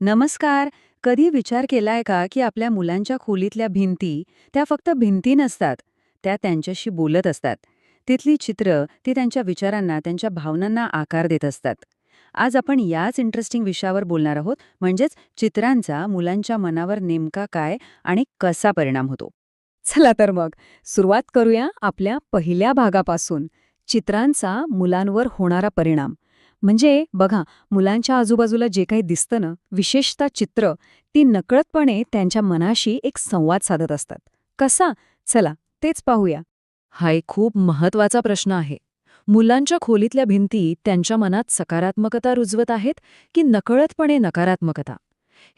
नमस्कार. कधी विचार केलाय का की आपल्या मुलांच्या खोलीतल्या भिंती, त्या फक्त भिंती नसतात, त्या त्यांच्याशी बोलत असतात. तिथली चित्र, ती त्यांच्या विचारांना, त्यांच्या भावनांना आकार देत असतात. आज आपण याच इंटरेस्टिंग विषयावर बोलणार आहोत, म्हणजेच चित्रांचा मुलांच्या मनावर नेमका काय आणि कसा परिणाम होतो. चला तर मग सुरुवात करूया आपल्या पहिल्या भागापासून, चित्रांचा मुलांवर होणारा परिणाम. म्हणजे बघा, मुलांच्या आजूबाजूला जे काही दिसतं ना, विशेषतः चित्र, ती नकळतपणे त्यांच्या मनाशी एक संवाद साधत असतात. कसा? चला तेच पाहूया. हा एक खूप महत्वाचा प्रश्न आहे. मुलांच्या खोलीतल्या भिंती त्यांच्या मनात सकारात्मकता रुजवत आहेत की नकळतपणे नकारात्मकता?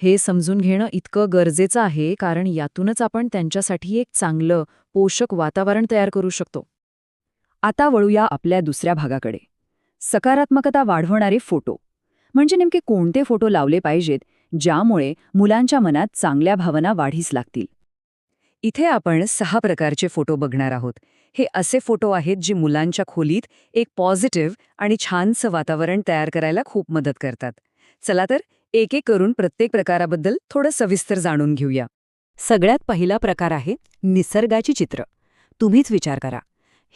हे समजून घेणं इतकं गरजेचं आहे, कारण यातूनच आपण त्यांच्यासाठी एक चांगलं, पोषक वातावरण तयार करू शकतो. आता वळूया आपल्या दुसऱ्या भागाकडे. सकारात्मकता वाढवणारे फोटो. म्हणजे नेमके कोणते फोटो लावले पाहिजेत, ज्यामुळे मुलांच्या मनात चांगल्या भावना वाढीस लागतील? इथे आपण 6 प्रकारचे फोटो बघणार आहोत. हे असे फोटो आहेत जे मुलांच्या खोलीत एक पॉझिटिव्ह आणि छानसं वातावरण तयार करायला खूप मदत करतात. चला तर एक एक करून प्रत्येक प्रकाराबद्दल थोडं सविस्तर जाणून घेऊया. सगळ्यात पहिला प्रकार आहे निसर्गाची चित्र. तुम्हीच विचार करा.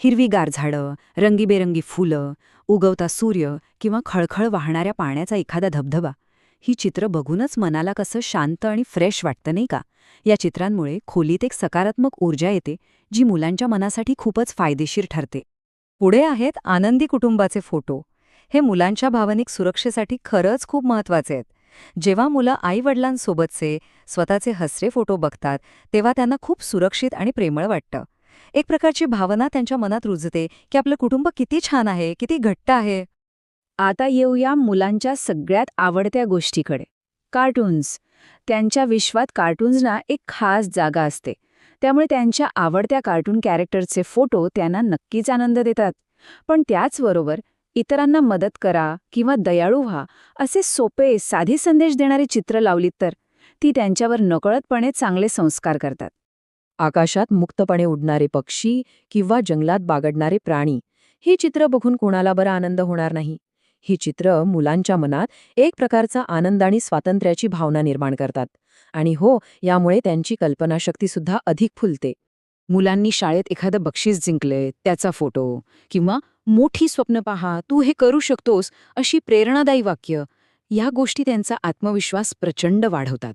हिरवीगार झाडं, रंगीबेरंगी फुलं, उगवता सूर्य किंवा खळखळ वाहणाऱ्या पाण्याचा एखादा धबधबा. ही चित्र बघूनच मनाला कसं शांत आणि फ्रेश वाटतं, नाही का? या चित्रांमुळे खोलीत एक सकारात्मक ऊर्जा येते, जी मुलांच्या मनासाठी खूपच फायदेशीर ठरते. पुढे आहेत आनंदी कुटुंबाचे फोटो. हे मुलांच्या भावनिक सुरक्षेसाठी खरंच खूप महत्वाचे आहेत. जेव्हा मुलं आई-वडिलांसोबतचे स्वतःचे हसरे फोटो बघतात, तेव्हा त्यांना खूप सुरक्षित आणि प्रेमळ वाटतं. एक प्रकारची भावना त्यांच्या मनात रुजते की आपलं कुटुंब किती छान आहे, किती घट्ट आहे. आता येऊया मुलांच्या सगळ्यात आवडत्या गोष्टीकडे, कार्टून्स. त्यांच्या विश्वात कार्टून्सना एक खास जागा असते. त्यामुळे त्यांच्या आवडत्या कार्टून कॅरेक्टरचे फोटो त्यांना नक्कीच आनंद देतात. पण त्याचबरोबर इतरांना मदत करा किंवा दयाळू व्हा असे सोपे, साधे संदेश देणारी चित्र लावलीत तर ती त्यांच्यावर नकळतपणे चांगले संस्कार करतात. आकाशात मुक्तपणे उडणारे पक्षी किंवा जंगलात बागडणारे प्राणी, ही चित्र बघून कोणाला बरा आनंद होणार नाही? ही चित्र मुलांच्या मनात एक प्रकारचा आनंद आणि स्वातंत्र्याची भावना निर्माण करतात. आणि हो, यामुळे त्यांची कल्पनाशक्तीसुद्धा अधिक फुलते. मुलांनी शाळेत एखादं बक्षीस जिंकलंय त्याचा फोटो, किंवा मोठी स्वप्न पहा, तू हे करू शकतोस, अशी प्रेरणादायी वाक्य, या गोष्टी त्यांचा आत्मविश्वास प्रचंड वाढवतात.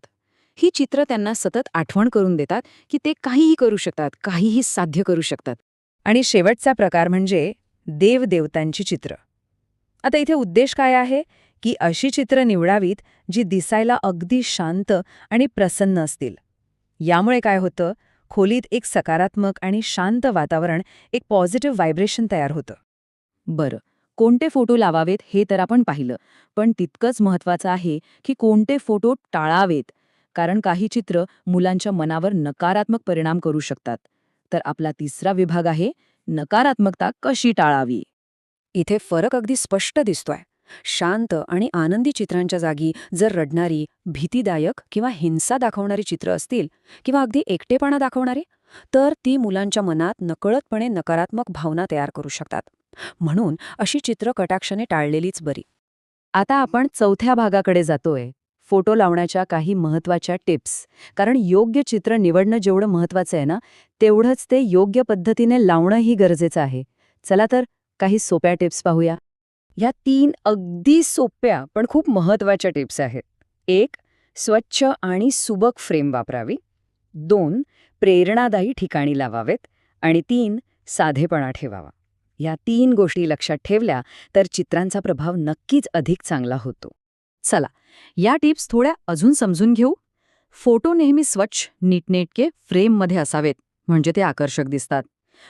ही चित्र त्यांना सतत आठवण करून देतात की ते काहीही करू शकतात, काहीही साध्य करू शकतात. आणि शेवटचा प्रकार म्हणजे देवदेवतांची चित्र. आता इथे उद्देश काय आहे की अशी चित्र निवडावीत जी दिसायला अगदी शांत आणि प्रसन्न असतील. यामुळे काय होतं, खोलीत एक सकारात्मक आणि शांत वातावरण, एक पॉझिटिव्ह व्हायब्रेशन तयार होतं. बरं, कोणते फोटो लावावेत हे तर आपण पाहिलं, पण तितकंच महत्त्वाचं आहे की कोणते फोटो टाळावेत, कारण काही चित्र मुलांच्या मनावर नकारात्मक परिणाम करू शकतात. तर आपला तिसरा विभाग आहे नकारात्मकता कशी टाळावी. इथे फरक अगदी स्पष्ट दिसतोय. शांत आणि आनंदी चित्रांच्या जागी जर रडणारी, भीतीदायक किंवा हिंसा दाखवणारी चित्र असतील, किंवा अगदी एकटेपणा दाखवणारी, तर ती मुलांच्या मनात नकळतपणे नकारात्मक भावना तयार करू शकतात. म्हणून अशी चित्र कटाक्षाने टाळलेलीच बरी. आता आपण चौथ्या भागाकडे जातोय, फोटो लावण्याच्या काही महत्त्वाच्या टिप्स. कारण योग्य चित्र निवडणं जेवढं महत्त्वाचं आहे ना, तेवढंच ते योग्य पद्धतीने लावणंही गरजेचं आहे. चला तर काही सोप्या टिप्स पाहूया. ह्या 3 अगदी सोप्या पण खूप महत्त्वाच्या टिप्स आहेत. 1. स्वच्छ आणि सुबक फ्रेम वापरावी. 2. प्रेरणादायी ठिकाणी लावावेत. आणि 3. साधेपणा ठेवावा. या 3 गोष्टी लक्षात ठेवल्या तर चित्रांचा प्रभाव नक्कीच अधिक चांगला होतो. चला, या टिप्स थोड्या अजून समजून घेऊ. फोटो नेहमी स्वच्छ, नीटनेटके फ्रेममध्ये असावेत, म्हणजे ते आकर्षक दिसतात.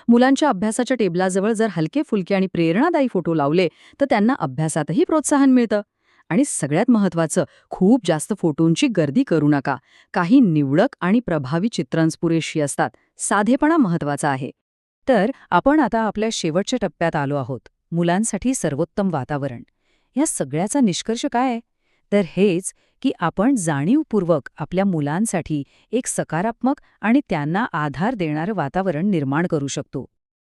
मुलांच्या अभ्यासाच्या टेबलाजवळ जर हलके फुलके आणि प्रेरणादायी फोटो लावले तर त्यांना अभ्यासातही प्रोत्साहन मिळतं. आणि सगळ्यात महत्त्वाचं, खूप जास्त फोटोंची गर्दी करू नका. काही निवडक आणि प्रभावी चित्रांच पुरेशी असतात. साधेपणा महत्त्वाचा आहे. तर आपण आता आपल्या शेवटच्या टप्प्यात आलो आहोत, मुलांसाठी सर्वोत्तम वातावरण. या सगळ्याचा निष्कर्ष काय आहे? तर हेच की आपण जाणीवपूर्वक आपल्या मुलांसाठी एक सकारात्मक आणि त्यांना आधार देणारं वातावरण निर्माण करू शकतो.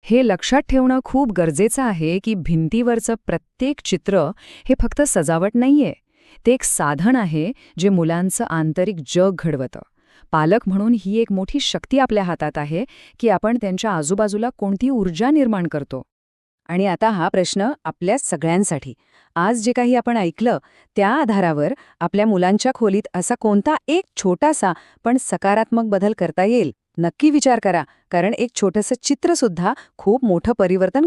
हे लक्षात ठेवणं खूप गरजेचं आहे की भिंतीवरचं प्रत्येक चित्र हे फक्त सजावट नाहीये. ते एक साधन आहे जे मुलांचं आंतरिक जग घडवतं. पालक म्हणून ही एक मोठी शक्ती आपल्या हातात आहे की आपण त्यांच्या आजूबाजूला कोणती ऊर्जा निर्माण करतो. आणि आता हा प्रश्न आपल्या सगळ्यांसाठी. आज जे काही आपण ऐकलं त्या आधारावर आपल्या मुलांच्या खोलीत असा कोणता एक छोटासा पण सकारात्मक बदल करता येईल, नक्की विचार करा, कारण एक छोटंसं चित्रसुद्धा खूप मोठं परिवर्तन